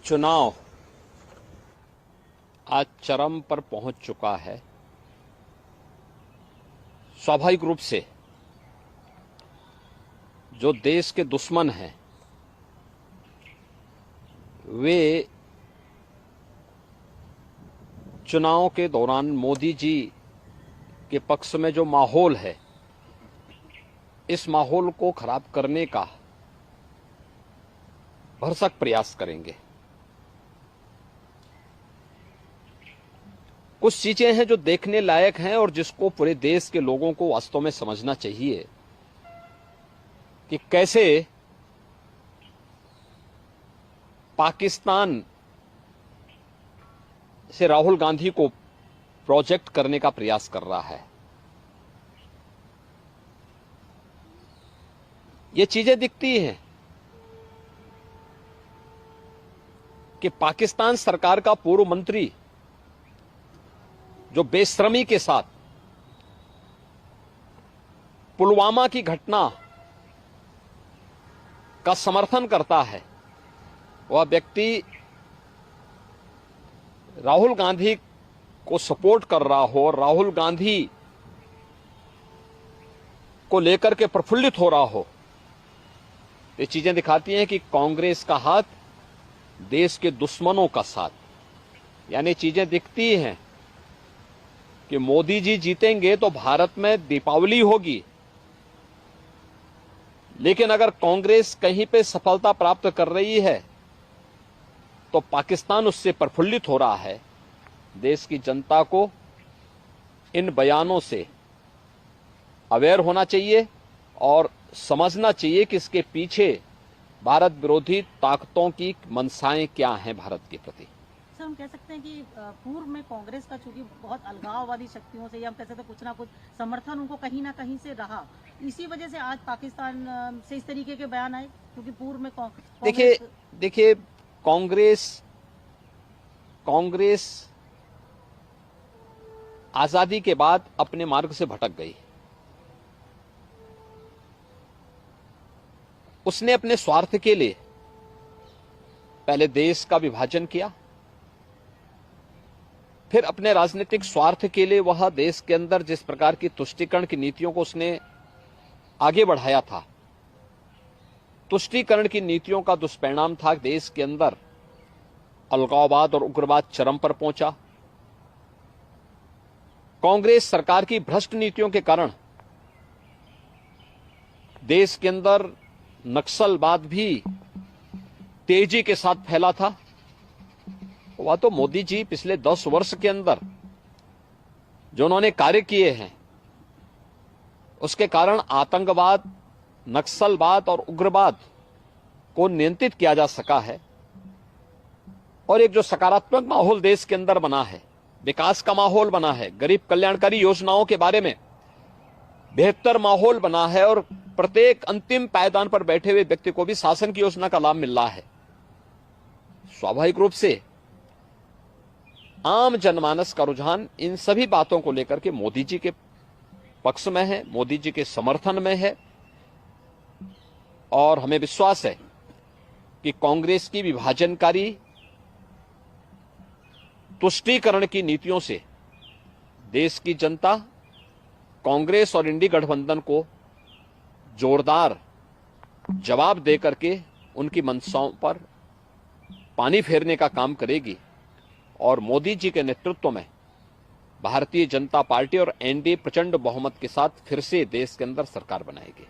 चुनाव आज चरम पर पहुंच चुका है। स्वाभाविक रूप से जो देश के दुश्मन हैं वे चुनाव के दौरान मोदी जी के पक्ष में जो माहौल है, इस माहौल को खराब करने का भरसक प्रयास करेंगे। कुछ चीजें हैं जो देखने लायक हैं और जिसको पूरे देश के लोगों को वास्तव में समझना चाहिए कि कैसे पाकिस्तान से राहुल गांधी को प्रोजेक्ट करने का प्रयास कर रहा है। ये चीजें दिखती हैं कि पाकिस्तान सरकार का पूर्व मंत्री जो बेशर्मी के साथ पुलवामा की घटना का समर्थन करता है, वह व्यक्ति राहुल गांधी को सपोर्ट कर रहा हो, राहुल गांधी को लेकर के प्रफुल्लित हो रहा हो, ये चीजें दिखाती हैं कि कांग्रेस का हाथ देश के दुश्मनों का साथ। यानी चीजें दिखती हैं कि मोदी जी जीतेंगे तो भारत में दीपावली होगी, लेकिन अगर कांग्रेस कहीं पे सफलता प्राप्त कर रही है तो पाकिस्तान उससे प्रफुल्लित हो रहा है। देश की जनता को इन बयानों से अवेयर होना चाहिए और समझना चाहिए कि इसके पीछे भारत विरोधी ताकतों की मंशाएं क्या हैं भारत के प्रति। सर, हम कह सकते हैं कि पूर्व में कांग्रेस का चूंकि बहुत अलगाववादी शक्तियों से, या हम कह सकते हैं कुछ ना कुछ समर्थन उनको कहीं ना कहीं से रहा, इसी वजह से आज पाकिस्तान से इस तरीके के बयान आए, क्योंकि पूर्व में देखिए कांग्रेस आजादी के बाद अपने मार्ग से भटक गई। उसने अपने स्वार्थ के लिए पहले देश का विभाजन किया, फिर अपने राजनीतिक स्वार्थ के लिए वह देश के अंदर जिस प्रकार की तुष्टीकरण की नीतियों को उसने आगे बढ़ाया था, तुष्टीकरण की नीतियों का दुष्परिणाम था देश के अंदर अलगाववाद और उग्रवाद चरम पर पहुंचा। कांग्रेस सरकार की भ्रष्ट नीतियों के कारण देश के अंदर नक्सलवाद भी तेजी के साथ फैला था। वह तो मोदी जी पिछले 10 वर्ष के अंदर जो उन्होंने कार्य किए हैं, उसके कारण आतंकवाद, नक्सलवाद और उग्रवाद को नियंत्रित किया जा सका है। और एक जो सकारात्मक माहौल देश के अंदर बना है, विकास का माहौल बना है, गरीब कल्याणकारी योजनाओं के बारे में बेहतर माहौल बना है और प्रत्येक अंतिम पायदान पर बैठे हुए व्यक्ति को भी शासन की योजना का लाभ मिल रहा है। स्वाभाविक रूप से आम जनमानस का रुझान इन सभी बातों को लेकर के मोदी जी के पक्ष में है, मोदी जी के समर्थन में है। और हमें विश्वास है कि कांग्रेस की विभाजनकारी तुष्टीकरण की नीतियों से देश की जनता कांग्रेस और इंडी गठबंधन को जोरदार जवाब देकर के उनकी मंशाओं पर पानी फेरने का काम करेगी और मोदी जी के नेतृत्व में भारतीय जनता पार्टी और एनडीए प्रचंड बहुमत के साथ फिर से देश के अंदर सरकार बनाएगी।